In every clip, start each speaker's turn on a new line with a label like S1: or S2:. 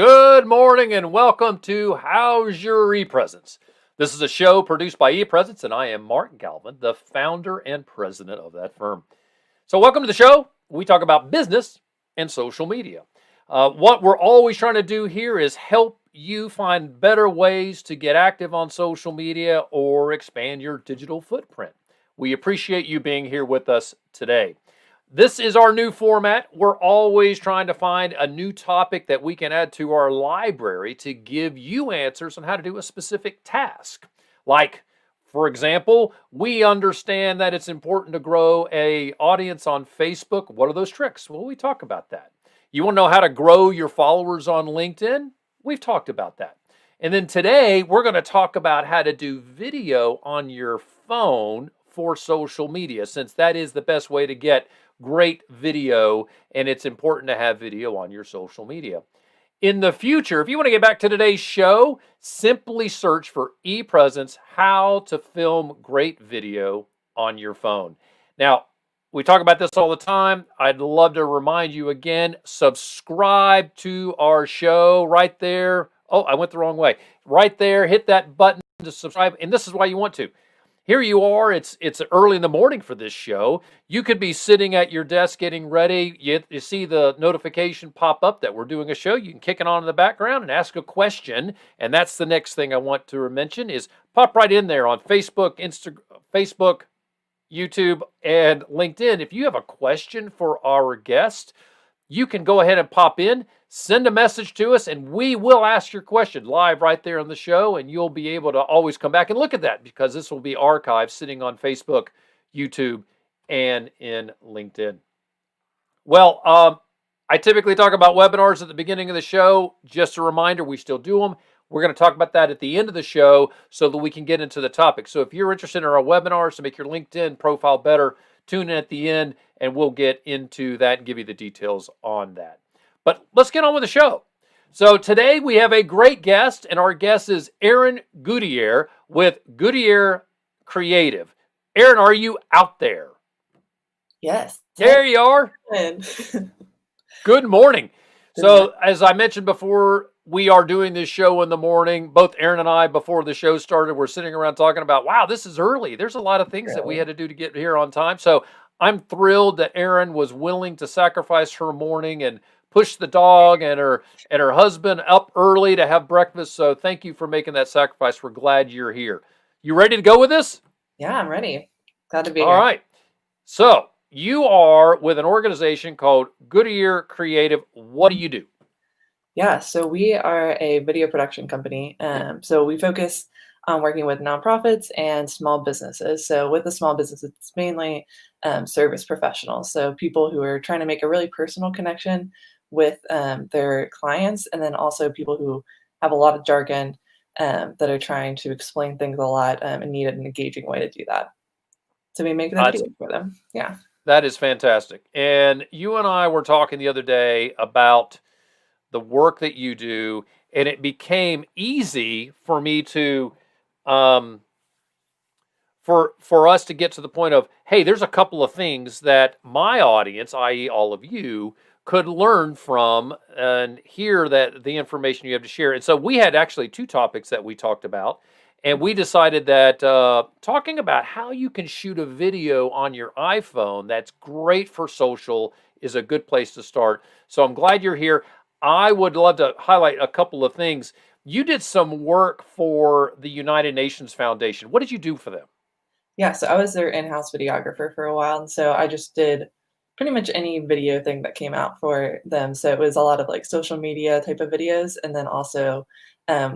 S1: Good morning and welcome to How's Your ePresence? This is a show produced by ePresence, and I am Mark Galvin, the founder and president of that firm. So, welcome to the show. We talk about business and social media. What we're always trying to do here is help you find better ways to get active on social media or expand your digital footprint. We appreciate you being here with us today. This is our new format. We're always trying to find a new topic that we can add to our library to give you answers on how to do a specific task. Like, for example, we understand that it's important to grow an audience on Facebook. What are those tricks? Well, we talk about that. You want to know how to grow your followers on LinkedIn? We've talked about that. And then today, we're going to talk about how to do video on your phone for social media, since that is the best way to get great video, and it's important to have video on your social media. In the future, if you want to get back to today's show, simply search for ePresence, how to film great video on your phone. Now, we talk about this all the time. I'd love to remind you again, subscribe to our show right there. Oh, I went the wrong way. Right there, hit that button to subscribe, and this is why you want to. Here you are, it's early in the morning for this show. You could be sitting at your desk getting ready. You see the notification pop up that we're doing a show. You can kick it on in the background and ask a question. And that's the next thing I want to mention is pop right in there on Facebook, Facebook, YouTube, and LinkedIn. If you have a question for our guest, you can go ahead and pop in, send a message to us, and we will ask your question live right there on the show, and you'll be able to always come back and look at that because this will be archived sitting on Facebook, YouTube, and in LinkedIn. Well, I typically talk about webinars at the beginning of the show. Just a reminder, we still do them. We're going to talk about that at the end of the show so that we can get into the topic. So if you're interested in our webinars to make your LinkedIn profile better, tune in at the end and we'll get into that and give you the details on that. But let's get on with the show. So today we have a great guest, and our guest is Erin Goodier with Goodier Creative. Erin, are you out there?
S2: Yes.
S1: There you are. Good morning. So as I mentioned before, we are doing this show in the morning. Both Erin and I, before the show started, we're sitting around talking about, wow, this is early. There's a lot of things that we had to do to get here on time. So I'm thrilled that Erin was willing to sacrifice her morning and push the dog and her husband up early to have breakfast. So thank you for making that sacrifice. We're glad you're here. You ready to go with this?
S2: Yeah, I'm ready. Glad to be
S1: All
S2: here.
S1: All right. So you are with an organization called Goodier Creative. What do you do?
S2: Yeah, so we are a video production company. So we focus on working with nonprofits and small businesses. So with the small businesses, it's mainly service professionals. So people who are trying to make a really personal connection with their clients, and then also people who have a lot of jargon that are trying to explain things a lot and need an engaging way to do that. So we make the video for them. Yeah.
S1: That is fantastic. And you and I were talking the other day about the work that you do, and it became easy for me to for us to get to the point of, hey, there's a couple of things that my audience, i.e. all of you, could learn from and hear that the information you have to share. And so we had actually two topics that we talked about, and we decided that talking about how you can shoot a video on your iPhone that's great for social is a good place to start. So I'm glad you're here. I would love to highlight a couple of things. You did some work for the United Nations Foundation. What did you do for them?
S2: Yeah, so I was their in-house videographer for a while, and so I just did pretty much any video thing that came out for them. So it was a lot of like social media type of videos, and then also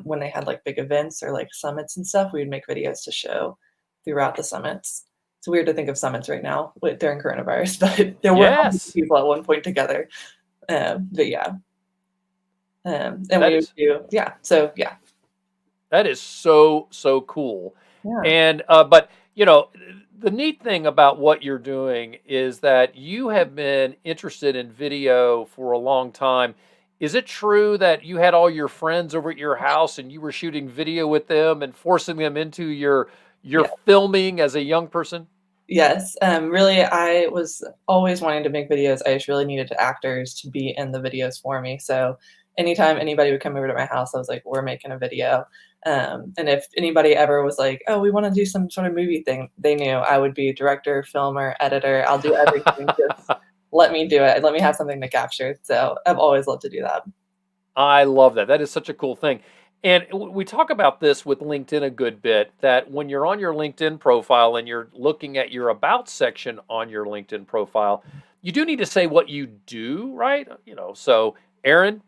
S2: when they had like big events or like summits and stuff, we would make videos to show throughout the summits. It's weird to think of summits right now during coronavirus, but there were hundreds of people at one point together. But yeah. And that we would do, yeah. So yeah.
S1: That is so cool.
S2: Yeah.
S1: And but you know, the neat thing about what you're doing is that you have been interested in video for a long time. Is it true that you had all your friends over at your house and you were shooting video with them and forcing them into your filming as a young person?
S2: Yes. Really, I was always wanting to make videos. I just really needed actors to be in the videos for me. So anytime anybody would come over to my house, I was like, we're making a video. And if anybody ever was like, oh, we want to do some sort of movie thing, they knew I would be director, filmer, editor. I'll do everything. Just let me do it. Let me have something to capture. So I've always loved to do that.
S1: I love that. That is such a cool thing. And we talk about this with LinkedIn a good bit, that when you're on your LinkedIn profile and you're looking at your about section on your LinkedIn profile, you do need to say what you do, right? So Erin,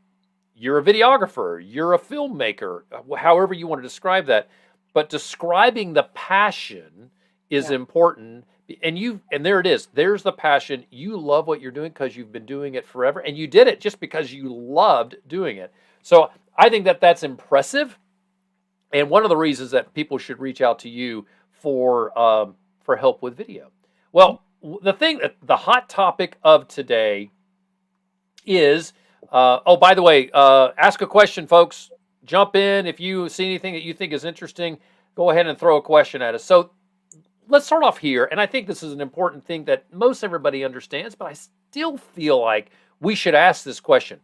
S1: you're a videographer, you're a filmmaker, however you want to describe that. But describing the passion is
S2: Yeah.
S1: important. And there it is. There's the passion. You love what you're doing because you've been doing it forever, and you did it just because you loved doing it. So I think that that's impressive, and one of the reasons that people should reach out to you for help with video. Well, the hot topic of today is oh, by the way, ask a question, folks. Jump in if you see anything that you think is interesting. Go ahead and throw a question at us. So let's start off here, and I think this is an important thing that most everybody understands, but I still feel like we should ask this question: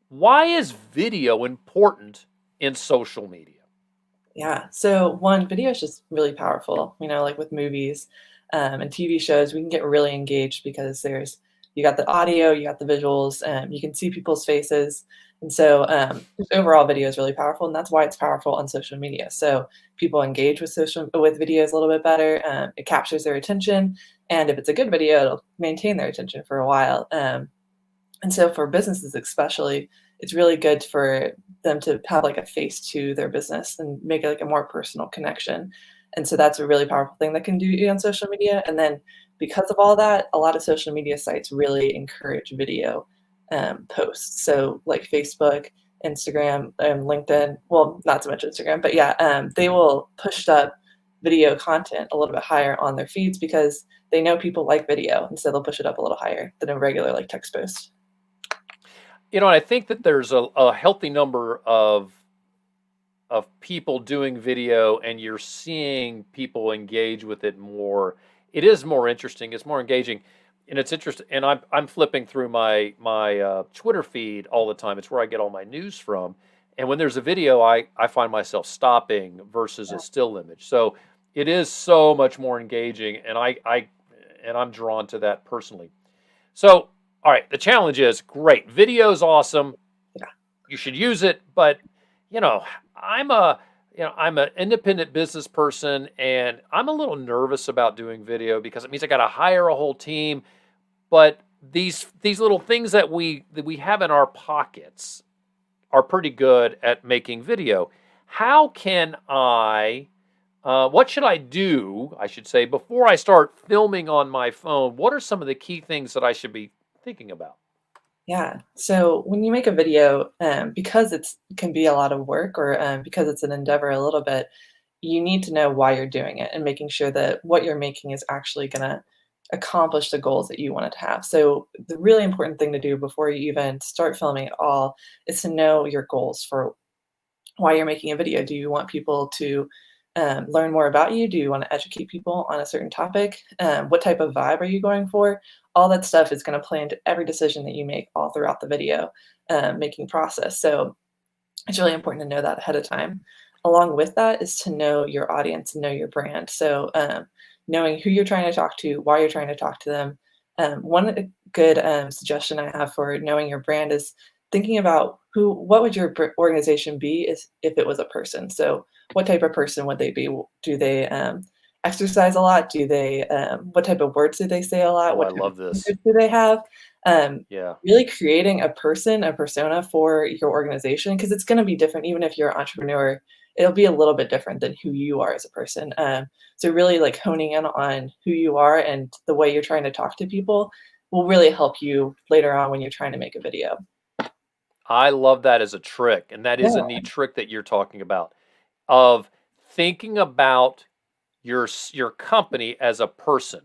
S1: why is video important in social media?
S2: Yeah. So one, video is just really powerful. Like with movies and TV shows, we can get really engaged because you got the audio, you got the visuals, you can see people's faces. And so just overall video is really powerful, and that's why it's powerful on social media. So people engage with videos a little bit better. It captures their attention, and if it's a good video, it'll maintain their attention for a while. And so for businesses especially, it's really good for them to have like a face to their business and make it like a more personal connection. And so that's a really powerful thing that can do on social media. And then because of all that, a lot of social media sites really encourage video posts. So like Facebook, Instagram, LinkedIn, well, not so much Instagram, but yeah, they will push up video content a little bit higher on their feeds because they know people like video. And so they'll push it up a little higher than a regular like text post.
S1: And I think that there's a healthy number of people doing video, and you're seeing people engage with it more. It is more interesting. It's more engaging, and it's interesting. And I'm flipping through my Twitter feed all the time. It's where I get all my news from. And when there's a video, I find myself stopping versus a still image. So it is so much more engaging, and I'm drawn to that personally. So all right, the challenge is great. Video's awesome.
S2: Yeah.
S1: You should use it, but you know, I'm an independent business person, and I'm a little nervous about doing video because it means I got to hire a whole team. But these little things that we have in our pockets are pretty good at making video. How can what should I do, I should say, before I start filming on my phone? What are some of the key things that I should be thinking about?
S2: Yeah. So when you make a video, because it can be a lot of work, or because it's an endeavor a little bit, you need to know why you're doing it and making sure that what you're making is actually going to accomplish the goals that you want it to have. So the really important thing to do before you even start filming at all is to know your goals for why you're making a video. Do you want people to learn more about you? Do you want to educate people on a certain topic? What type of vibe are you going for? All that stuff is going to play into every decision that you make all throughout the video making process. So it's really important to know that ahead of time. Along with that is to know your audience and know your brand. So knowing who you're trying to talk to, why you're trying to talk to them. One good suggestion I have for knowing your brand is thinking about what would your organization be if it was a person. So what type of person would they be? Do they exercise a lot? Do they what type of words do they say a lot?
S1: Oh, I
S2: What type of
S1: love this.
S2: standards do they have?
S1: Yeah.
S2: Really creating a persona for your organization, because it's going to be different. Even if you're an entrepreneur, it'll be a little bit different than who you are as a person. So really like honing in on who you are and the way you're trying to talk to people will really help you later on when you're trying to make a video.
S1: I love that as a trick, and that is a
S2: Yeah.
S1: neat trick that you're talking about, of thinking about your company as a person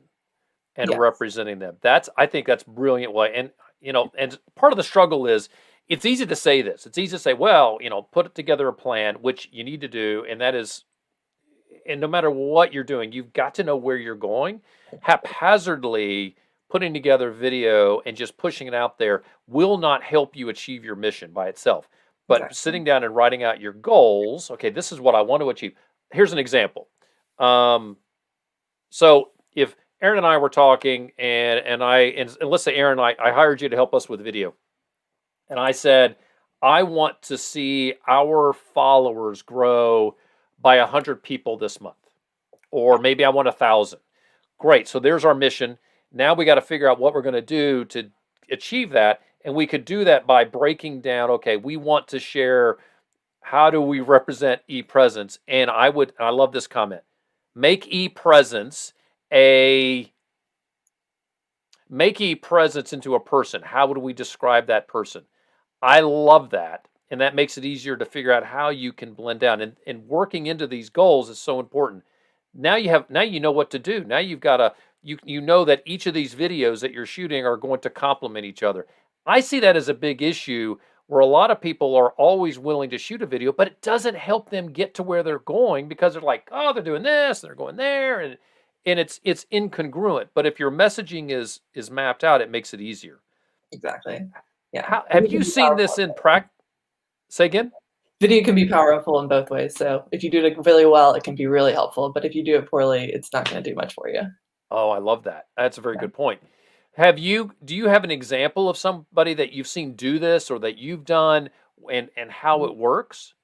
S1: and
S2: Yes.
S1: representing them. I think that's brilliant way. And and part of the struggle is it's easy to say this. It's easy to say, well, put together a plan, which you need to do, and that is, and no matter what you're doing, you've got to know where you're going. Haphazardly putting together video and just pushing it out there will not help you achieve your mission by itself. But
S2: Exactly.
S1: sitting down and writing out your goals, okay, this is what I want to achieve. Here's an example. Um, so if Erin and I were talking, and let's say Erin, I hired you to help us with video, and I said I want to see our followers grow by 100 people this month, or maybe I want 1,000. Great. So there's our mission. Now we got to figure out what we're going to do to achieve that. And we could do that by breaking down, okay, we want to share how do we represent e-presence? And I love this comment. Make e-presence a make e-presence into a person. How would we describe that person? I love that. And that makes it easier to figure out how you can blend down. And working into these goals is so important. Now you know what to do. Now you've got to you know that each of these videos that you're shooting are going to complement each other. I see that as a big issue where a lot of people are always willing to shoot a video, but it doesn't help them get to where they're going because they're like, oh, they're doing this, and they're going there, and it's incongruent. But if your messaging is mapped out, it makes it easier.
S2: Exactly. Yeah.
S1: How have
S2: Video
S1: you
S2: can be
S1: seen this
S2: powerful.
S1: in practice? Say again?
S2: Video can be powerful in both ways. So if you do it really well, it can be really helpful. But if you do it poorly, it's not going to do much for you.
S1: Oh, I love that. That's a very
S2: Yeah.
S1: good point. Do you have an example of somebody that you've seen do this or that you've done and how it works?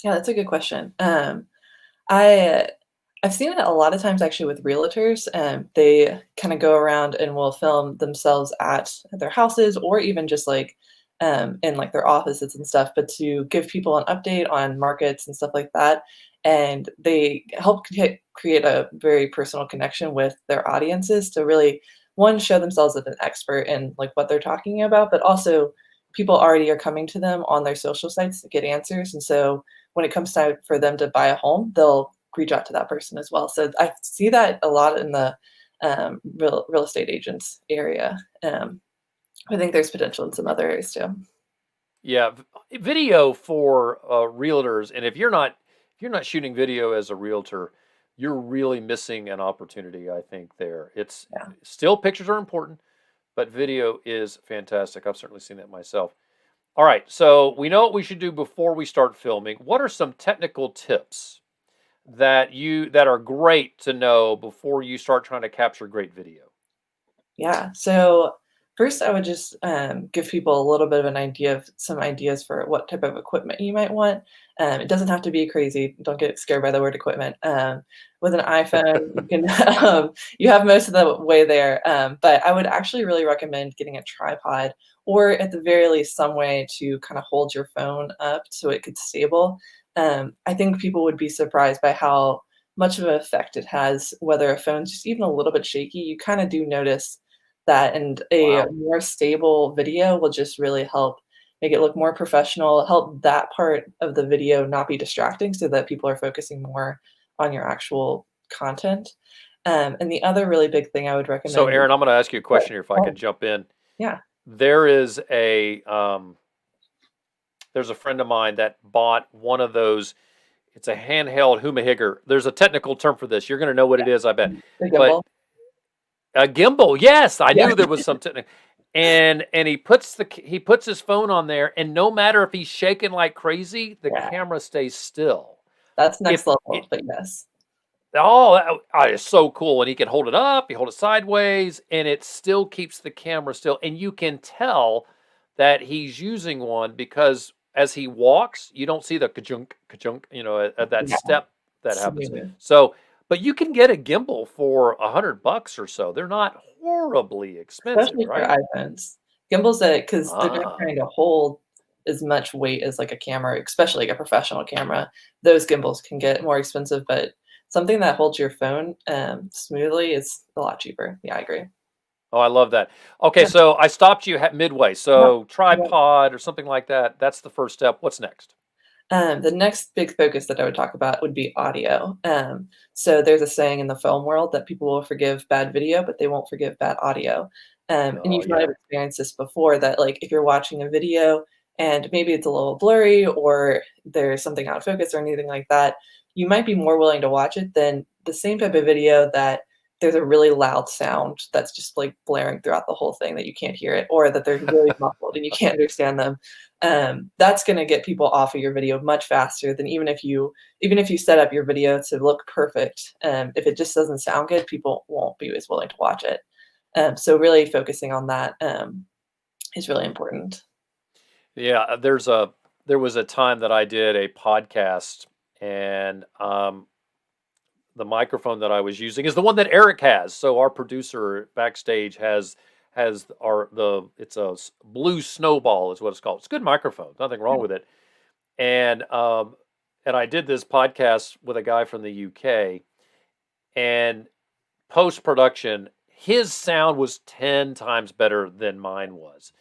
S2: Yeah, that's a good question. I I've seen it a lot of times actually with realtors. They kind of go around and will film themselves at their houses or even just like in like their offices and stuff, but to give people an update on markets and stuff like that. And they help create a very personal connection with their audiences to really one show themselves as an expert in like what they're talking about, but also people already are coming to them on their social sites to get answers. And so when it comes time for them to buy a home, they'll reach out to that person as well. So I see that a lot in the real estate agents area. I think there's potential in some other areas too.
S1: Yeah, video for realtors, and if you're not shooting video as a realtor, you're really missing an opportunity. I think there. It's
S2: Yeah.
S1: still pictures are important, but video is fantastic. I've certainly seen that myself. All right, so we know what we should do before we start filming. What are some technical tips that are great to know before you start trying to capture great video?
S2: Yeah. So first, I would just give people a little bit of an idea of some ideas for what type of equipment you might want. It doesn't have to be crazy. Don't get scared by the word equipment. With an iPhone, you can you have most of the way there. But I would actually really recommend getting a tripod, or at the very least, some way to kind of hold your phone up so it could stable. I think people would be surprised by how much of an effect it has, whether a phone's just even a little bit shaky. You kind of do notice that, and a
S1: Wow.
S2: more stable video will just really help make it look more professional, help that part of the video not be distracting so that people are focusing more on your actual content. And the other really big thing I would
S1: So,
S2: recommend is
S1: Aaron, I'm going to ask you a
S2: what
S1: question here if I could
S2: oh,
S1: jump in.
S2: yeah.
S1: There is there's a friend of mine that bought one of those. It's a handheld Humahigger. There's a technical term for this. You're going to know what it is, I bet.
S2: The
S1: But
S2: gimbal.
S1: a gimbal, yes, I
S2: Yeah,
S1: knew there was some technical. And he puts his phone on there, and no matter if he's shaking like crazy, the
S2: yeah,
S1: camera stays still.
S2: that's
S1: If
S2: next
S1: it
S2: level, but yes.
S1: it's so cool, and he can hold it up, he hold it sideways, and it still keeps the camera still, and you can tell that he's using one because as he walks, you don't see the ka-chunk, ka-chunk, at that
S2: Yeah,
S1: step that happens.
S2: smooth.
S1: So, but you can get a gimbal for $100 or so. They're not horribly expensive,
S2: Especially for
S1: right?
S2: iPhones. Gimbals that, because 'cause they're not
S1: Ah,
S2: trying to hold as much weight as, like, a camera, especially, like, a professional camera. Those gimbals can get more expensive, but something that holds your phone, smoothly is a lot cheaper. Yeah, I agree.
S1: oh, I love that. Okay,
S2: Yeah,
S1: so I stopped you midway.
S2: yeah,
S1: So
S2: yeah.
S1: tripod or something like that. That's the first step. What's next?
S2: The next big focus that I would talk about would be audio. So there's a saying in the film world that people will forgive bad video, but they won't forgive bad audio. And
S1: Oh
S2: you might have
S1: yeah.
S2: experienced this before that, like, if you're watching a video and maybe it's a little blurry or there's something out of focus or anything like that, you might be more willing to watch it than the same type of video that there's a really loud sound that's just like blaring throughout the whole thing that you can't hear it, or that they're really muffled and you can't understand them. That's going to get people off of your video much faster than even if you set up your video to look perfect. If it just doesn't sound good, people won't be as willing to watch it. So really focusing on that is really important.
S1: Yeah, there was a time that I did a podcast, and the microphone that I was using is the one that Eric has. So our producer backstage has our the it's a blue snowball is what it's called. It's a good microphone, nothing wrong with it. And and I did this podcast with a guy from the UK, and post production, his sound was 10 times better than mine was.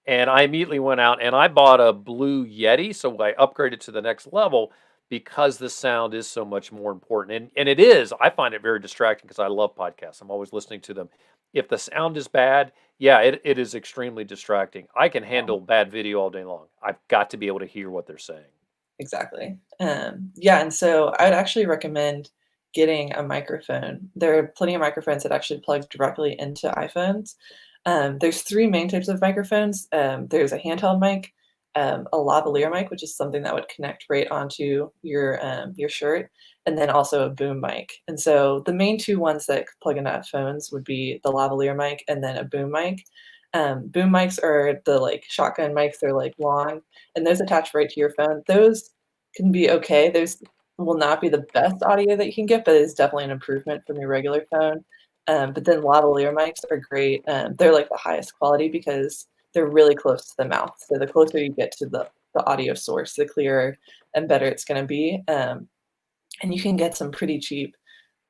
S1: And I immediately went out and I bought a Blue Yeti. So I upgraded to the next level because the sound is so much more important. And it is, I find it very distracting because I love podcasts. I'm always listening to them. If the sound is bad, yeah, it is extremely distracting. I can handle bad video all day long. I've got to be able to hear what they're saying.
S2: Exactly. Yeah, and so I'd actually recommend getting a microphone. There are plenty of microphones that actually plug directly into iPhones. There's three main types of microphones. There's a handheld mic, a lavalier mic, which is something that would connect right onto your shirt, and then also a boom mic. And so the main two ones that plug into phones would be the lavalier mic and then a boom mic. Boom mics are the like shotgun mics. They're like long, and those attach right to your phone. Those can be okay. Those will not be the best audio that you can get, but it's definitely an improvement from your regular phone. But then lavalier mics are great. They're like the highest quality because they're really close to the mouth. So the closer you get to the audio source, the clearer and better it's going to be. And you can get some pretty cheap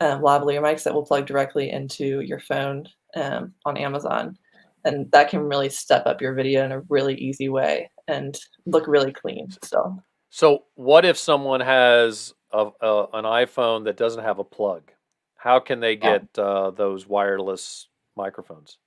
S2: lavalier mics that will plug directly into your phone on Amazon. And that can really step up your video in a really easy way and look really clean still.
S1: So what if someone has an iPhone that doesn't have a plug? How can they
S2: Yeah.
S1: get those wireless microphones?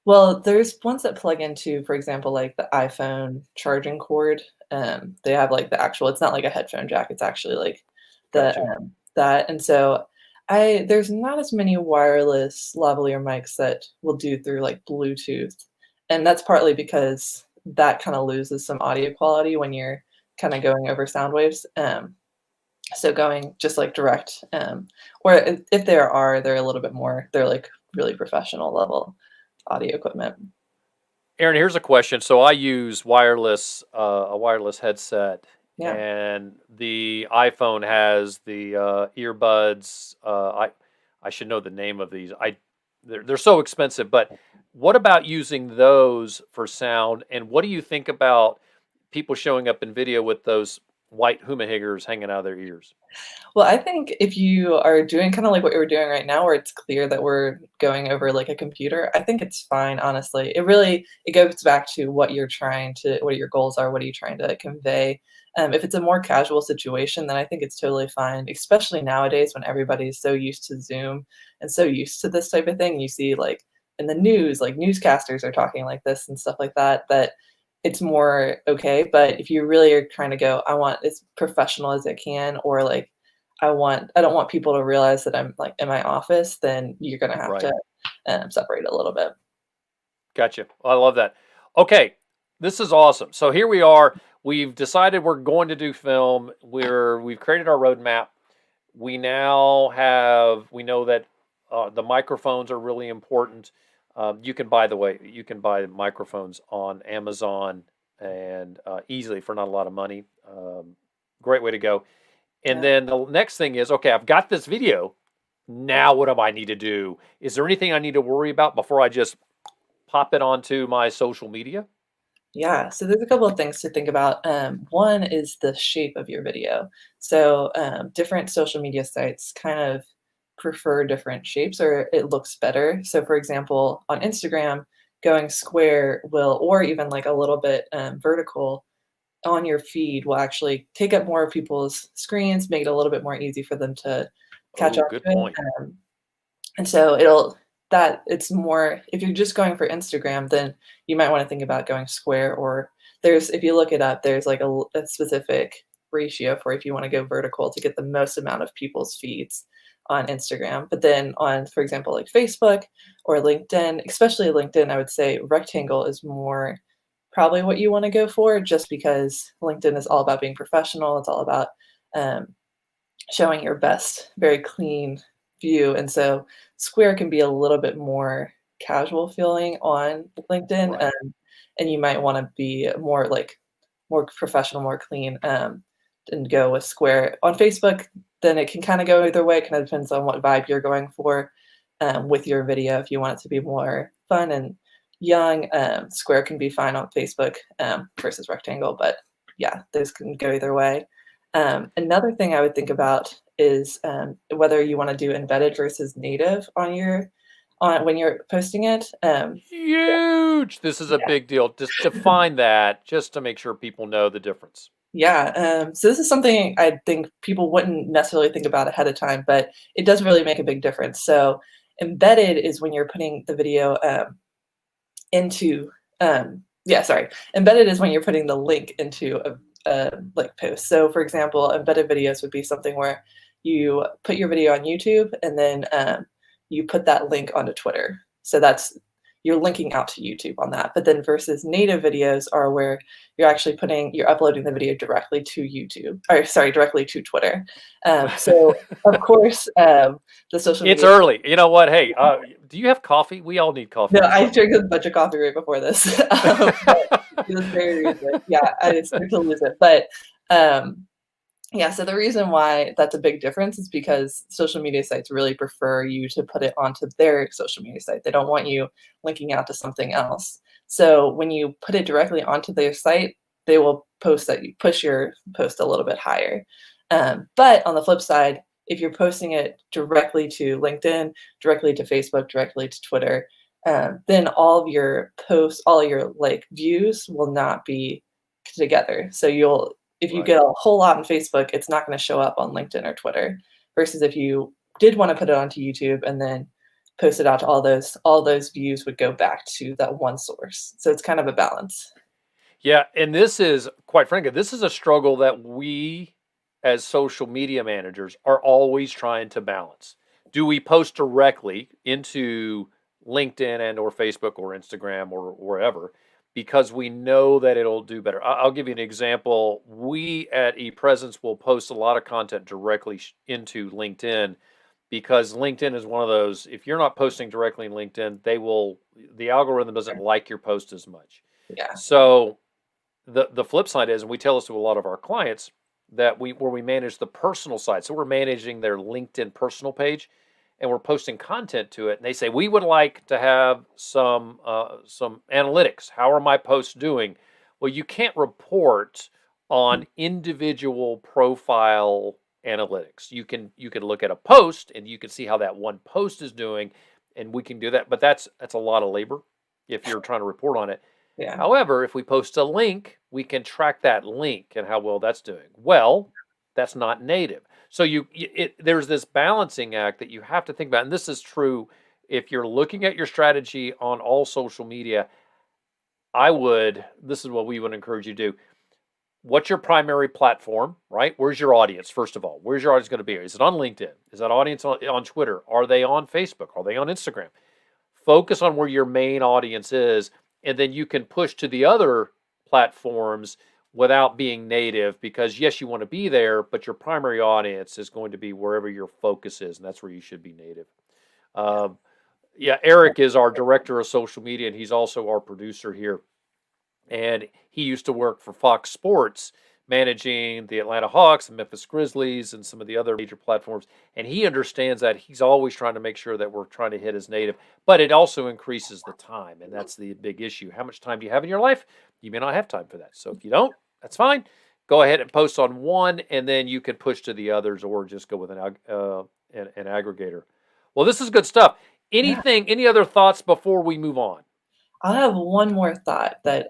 S2: Well, there's ones that plug into, for example, like the iPhone charging cord. They have like the actual, it's not like a headphone jack, it's actually like the
S1: Gotcha.
S2: that. And so there's not as many wireless lavalier mics that will do through like Bluetooth. And that's partly because that kind of loses some audio quality when you're kind of going over sound waves. So going just like direct, or if there are, they're a little bit more, they're like really professional level audio equipment.
S1: Aaron, here's a question. So I use a wireless headset,
S2: Yeah.
S1: and the iPhone has the earbuds. I should know the name of these. They're so expensive, but what about using those for sound? And what do you think about people showing up in video with those white humahiggers hanging out of their ears?
S2: Well, I think if you are doing kind of like what we're doing right now, where it's clear that we're going over like a computer, I think it's fine, honestly. It goes back to what your goals are, what are you trying to convey. If it's a more casual situation, then I think it's totally fine, especially nowadays when everybody's so used to Zoom and so used to this type of thing. You see like in the news, like newscasters are talking like this and stuff like that, that it's more okay. But if you really are trying to go, I want as professional as it can, or like I don't want people to realize that I'm like in my office, then you're gonna have
S1: Right.
S2: to separate a little bit.
S1: Gotcha. I love that. Okay, this is awesome. So here we are. We've decided we're going to do film. We've created our roadmap. We know that the microphones are really important. You can buy microphones on Amazon and easily for not a lot of money. Great way to go. And
S2: Yeah.
S1: then the next thing is, okay, I've got this video. Now what do I need to do? Is there anything I need to worry about before I just pop it onto my social media?
S2: Yeah, so there's a couple of things to think about. One is the shape of your video. So different social media sites kind of prefer different shapes, or it looks better. So for example, on Instagram, going square will, or even like a little bit vertical on your feed will actually take up more of people's screens, make it a little bit more easy for them to catch
S1: Oh,
S2: on
S1: good
S2: to it.
S1: point.
S2: And so it's more, if you're just going for Instagram, then you might want to think about going square, or if you look it up, there's like a specific ratio for if you want to go vertical to get the most amount of people's feeds. on Instagram. But then on, for example, like Facebook or LinkedIn, especially LinkedIn, I would say rectangle is more probably what you want to go for, just because LinkedIn is all about being professional. It's all about um, showing your best, very clean view. And so Square can be a little bit more casual feeling on LinkedIn,
S1: Right.
S2: and you might want to be more like more professional, more clean, and go with Square. On Facebook, then it can kind of go either way. It kind of depends on what vibe you're going for with your video. If you want it to be more fun and young, Square can be fine on Facebook versus rectangle. But yeah, those can go either way. Another thing I would think about is whether you want to do embedded versus native on your on when you're posting it.
S1: Huge. This is a
S2: Yeah.
S1: big deal. Just define that just to make sure people know the difference.
S2: Yeah, so this is something I think people wouldn't necessarily think about ahead of time, but it does really make a big difference. So embedded is when you're putting the video into yeah, sorry. Embedded is when you're putting the link into a like post. So for example, embedded videos would be something where you put your video on YouTube and then you put that link onto Twitter. So that's you're linking out to YouTube on that. But then versus native videos are where you're uploading the video directly to YouTube, or sorry, directly to Twitter. So of course, the social
S1: It's
S2: media.
S1: early. You know what? Hey, do you have coffee? We all need coffee
S2: No,
S1: this
S2: I
S1: time.
S2: drank a bunch of coffee right before this. But it was very reason. Yeah, I start to lose it. But yeah, so the reason why that's a big difference is because social media sites really prefer you to put it onto their social media site. They don't want you linking out to something else. So when you put it directly onto their site, they will post that you push your post a little bit higher. But on the flip side, if you're posting it directly to LinkedIn, directly to Facebook, directly to Twitter, then all of your posts, all your like views will not be together. So you'll if you
S1: Right.
S2: get a whole lot on Facebook, it's not going to show up on LinkedIn or Twitter. Versus if you did want to put it onto YouTube and then post it out to all those views would go back to that one source. So it's kind of a balance.
S1: Yeah, and this is quite frankly, this is a struggle that we as social media managers are always trying to balance. Do we post directly into LinkedIn and or Facebook or Instagram or wherever because we know that it'll do better? I'll give you an example. We at ePresence will post a lot of content directly into LinkedIn because LinkedIn is one of those, if you're not posting directly in LinkedIn, the algorithm doesn't like your post as much.
S2: Yeah.
S1: So the flip side is, and we tell this to a lot of our clients, that we manage the personal side. So we're managing their LinkedIn personal page, and we're posting content to it. And they say we would like to have some analytics. How are my posts doing? Well, you can't report on individual profile analytics. You can look at a post and you can see how that one post is doing, and we can do that. But that's a lot of labor if you're trying to report on it.
S2: Yeah.
S1: However, if we post a link, we can track that link and how well that's doing. Well, that's not native. So there's this balancing act that you have to think about, and this is true if you're looking at your strategy on all social media. This is what we would encourage you to do. What's your primary platform, right? Where's your audience, first of all? Where's your audience going to be? Is it on LinkedIn? Is that audience on Twitter? Are they on Facebook? Are they on Instagram? Focus on where your main audience is, and then you can push to the other platforms without being native, because yes, you want to be there, but your primary audience is going to be wherever your focus is, and that's where you should be native. um, yeah, Eric is our director of social media, and he's also our producer here, and he used to work for Fox Sports, managing the Atlanta Hawks and Memphis Grizzlies and some of the other major platforms. And he understands that he's always trying to make sure that we're trying to hit his native, but it also increases the time, and that's the big issue. How much time do you have in your life? You may not have time for that. So if you don't, that's fine. Go ahead and post on one, and then you can push to the others, or just go with an aggregator. Well, this is good stuff.
S2: Yeah.
S1: Any other thoughts before we move on?
S2: I have one more thought that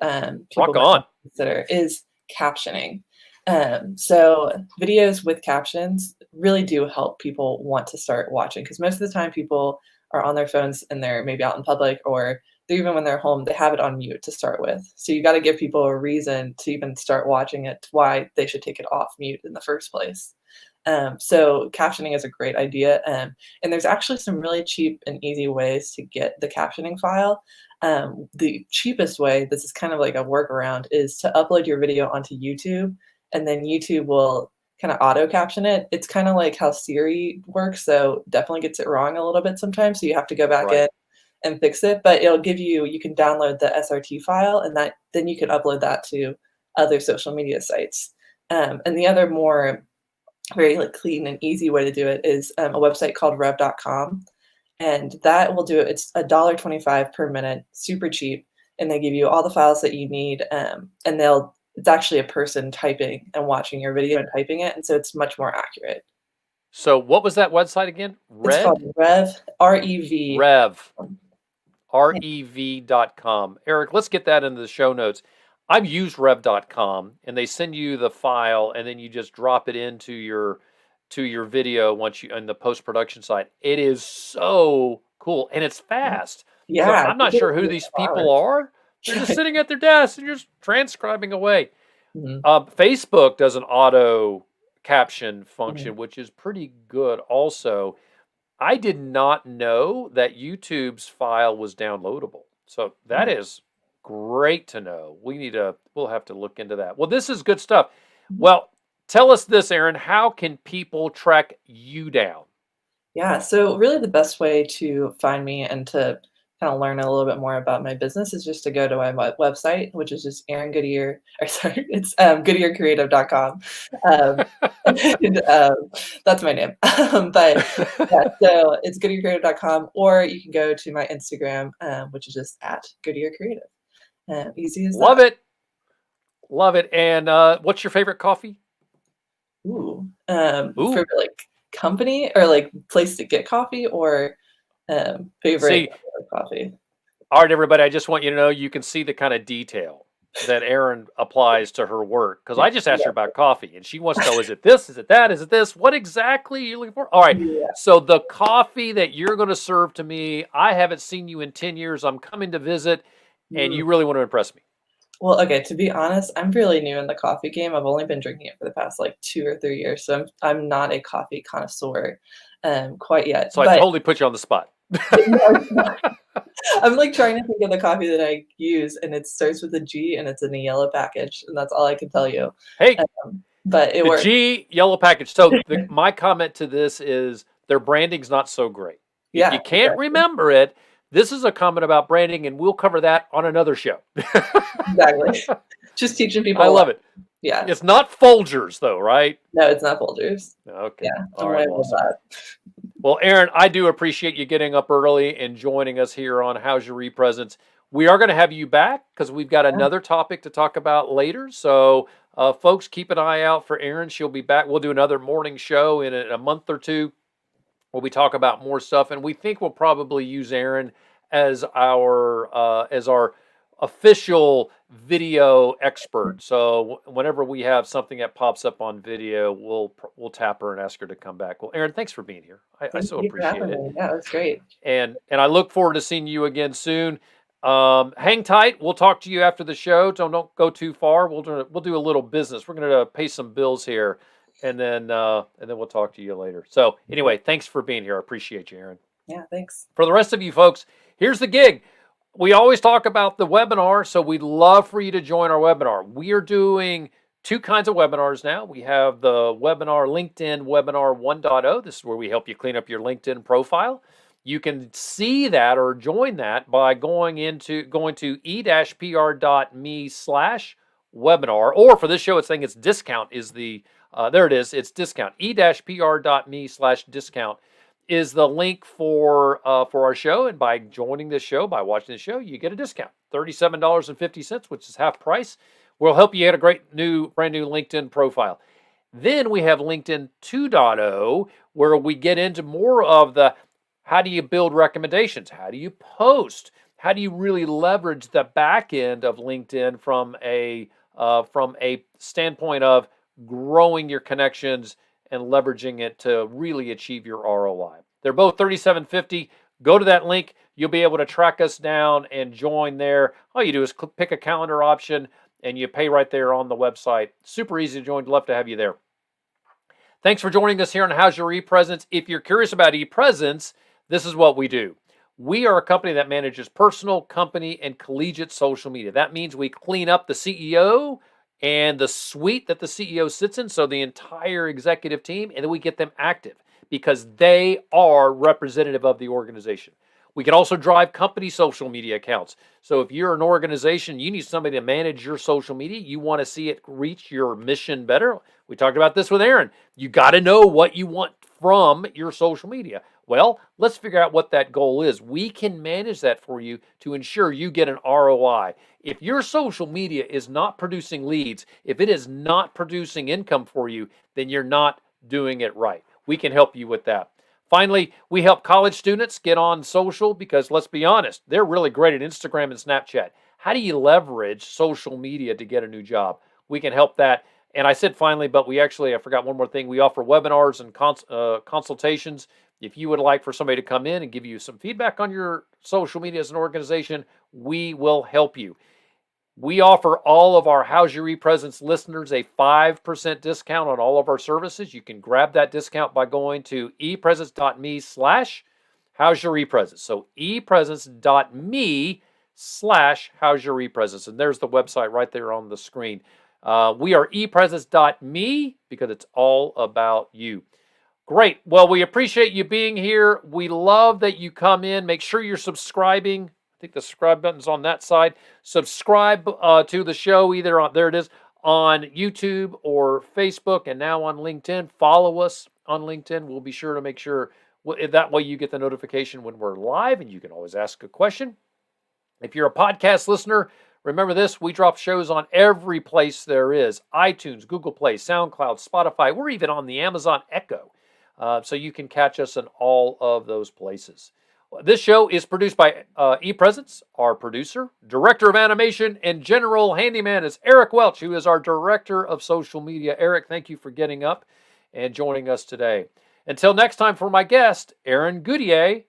S2: people
S1: Rock
S2: might
S1: on.
S2: want to consider is captioning. So videos with captions really do help people want to start watching, because most of the time people are on their phones and they're maybe out in public, or even when they're home, they have it on mute to start with. So you got to give people a reason to even start watching it, why they should take it off mute in the first place. So captioning is a great idea. And there's actually some really cheap and easy ways to get the captioning file. The cheapest way, this is kind of like a workaround, is to upload your video onto YouTube, and then YouTube will kind of auto caption it. It's kind of like how Siri works, so definitely gets it wrong a little bit sometimes. So you have to go back
S1: Right.
S2: in and fix it, but it'll give you, you can download the SRT file, and that then you can upload that to other social media sites. And the other more very like clean and easy way to do it is a website called rev.com, and that will do it. It's $1.25 per minute, super cheap, and they give you all the files that you need. And they'll it's actually a person typing and watching your video and typing it, and so it's much more accurate.
S1: So what was that website again?
S2: It's called Rev, R-E-V.
S1: Rev.
S2: Yeah.
S1: rev.com. Eric, let's get that into the show notes. I've used rev.com, and they send you the file, and then you just drop it into your video once you on the post-production side. It is so cool, and it's fast. So
S2: Yeah,
S1: I'm not sure who these people are. They're just sitting at their desk and just transcribing away.
S2: Mhm,
S1: Facebook does an auto caption
S2: mhm,
S1: function, which is pretty good also. I did not know that YouTube's file was downloadable. So that
S2: yeah,
S1: is great to know. We'll have to look into that. Well, this is good stuff.
S2: mhm.
S1: Well, tell us this, Erin. How can people track you down?
S2: Yeah, so really the best way to find me and to kind of learn a little bit more about my business is just to go to my website, which is just Erin Goodier, or sorry, it's goodyearcreative.com. Um, and, that's my name. But yeah, so it's goodyearcreative.com, or you can go to my Instagram, which is just at goodyearcreative. Easy as
S1: Love
S2: that.
S1: it. Love it. And what's your favorite coffee?
S2: Ooh, for
S1: Ooh,
S2: like company or like place to get coffee, or favorite
S1: see,
S2: coffee.
S1: all right, everybody, I just want you to know you can see the kind of detail that Erin applies to her work because
S2: Yeah,
S1: I just asked her
S2: yeah,
S1: about coffee and she wants to know, is it this? Is it that? Is it this? What exactly are you looking for? All right.
S2: yeah.
S1: So the coffee that you're going to serve to me, I haven't seen you in 10 years. I'm coming to visit and
S2: Mm.
S1: you really want to impress me.
S2: Well, okay, to be honest, I'm really new in the coffee game. I've only been drinking it for the past, like, 2 or 3 years, so I'm not a coffee connoisseur, quite yet,
S1: So I
S2: but
S1: totally put you on the spot.
S2: no, it's not. I'm, like, trying to think of the coffee that I use, and it starts with a G, and it's in a yellow package, and that's all I can tell you,
S1: Hey,
S2: but it
S1: the
S2: works.
S1: G yellow package. So my comment to this is their branding's not so great. If
S2: Yeah,
S1: you can't
S2: exactly,
S1: remember it, this is a comment about branding, and we'll cover that on another show.
S2: exactly. Just teaching
S1: I
S2: people a
S1: love
S2: lesson.
S1: it.
S2: Yeah.
S1: It's not Folgers, though, right?
S2: No, it's not Folgers.
S1: Okay.
S2: Yeah,
S1: All
S2: I'm
S1: right.
S2: way above
S1: Awesome.
S2: that.
S1: Well, Erin, I do appreciate you getting up early and joining us here on How's Your Presence. We are going to have you back because we've got
S2: Yeah,
S1: another topic to talk about later. So, folks, keep an eye out for Erin. She'll be back. We'll do another morning show in a month or two where we talk about more stuff, and we think we'll probably use Erin as our official video expert. So whenever we have something that pops up on video, we'll tap her and ask her to come back. Well, Erin, thanks for being here. I
S2: thank
S1: so
S2: you for
S1: appreciate
S2: having
S1: it,
S2: me. Yeah, it was great.
S1: and I look forward to seeing you again soon. Hang tight. We'll talk to you after the show. Don't go too far. We'll do a little business. We're gonna pay some bills here, and then we'll talk to you later. So anyway, thanks for being here. I appreciate you, Aaron.
S2: Yeah, thanks.
S1: For the rest of you folks, here's the gig. We always talk about the webinar, so we'd love for you to join our webinar. We are doing two kinds of webinars now. We have the webinar LinkedIn Webinar 1.0. This is where we help you clean up your LinkedIn profile. You can see that or join that by going to e-pr.me/webinar, or for this show, it's saying it's discount is the there it is. It's discount. e-pr.me/discount is the link for our show, and by joining this show, by watching the show, you get a discount, $37.50, which is half price. We'll help you get a brand new LinkedIn profile. Then we have LinkedIn 2.0, where we get into more of the how do you build recommendations? How do you post? How do you really leverage the back end of LinkedIn from a standpoint of growing your connections and leveraging it to really achieve your ROI? They're both $37.50. Go to that link. You'll be able to track us down and join there. All you do is pick a calendar option and you pay right there on the website. Super easy to join. Love to have you there. Thanks for joining us here on How's Your ePresence. If you're curious about ePresence, this is what we do. We are a company that manages personal, company, and collegiate social media. That means we clean up the CEO and the suite that the CEO sits in, so the entire executive team, and then we get them active because they are representative of the organization. We can also drive company social media accounts. So if you're an organization, you need somebody to manage your social media, you want to see it reach your mission better. We talked about this with Erin. You got to know what you want from your social media. Well, let's figure out what that goal is. We can manage that for you to ensure you get an ROI. If your social media is not producing leads, if it is not producing income for you, then you're not doing it right. We can help you with that. Finally, we help college students get on social because, let's be honest, they're really great at Instagram and Snapchat. How do you leverage social media to get a new job? We can help that. And I said finally, but I forgot one more thing. We offer webinars and consultations. If you would like for somebody to come in and give you some feedback on your social media as an organization, we will help you. We offer all of our How's Your ePresence listeners a 5% discount on all of our services. You can grab that discount by going to epresence.me/How's Your ePresence. So epresence.me/How's Your ePresence. And there's the website right there on the screen. We are epresence.me because it's all about you. Great. Well, we appreciate you being here. We love that you come in. Make sure you're subscribing. I think the subscribe button's on that side. Subscribe to the show either on, there it is, on YouTube or Facebook, and now on LinkedIn. Follow us on LinkedIn. We'll be sure to make sure that way you get the notification when we're live, and you can always ask a question. If you're a podcast listener, remember this, we drop shows on every place there is. iTunes, Google Play, SoundCloud, Spotify. We're even on the Amazon Echo. So you can catch us in all of those places. This show is produced by ePresence. Our producer, director of animation, and general handyman is Eric Welch, who is our director of social media. Eric, thank you for getting up and joining us today. Until next time, for my guest, Erin Goodier,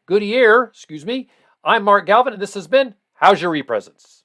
S1: I'm Mark Galvin, and this has been How's Your ePresence?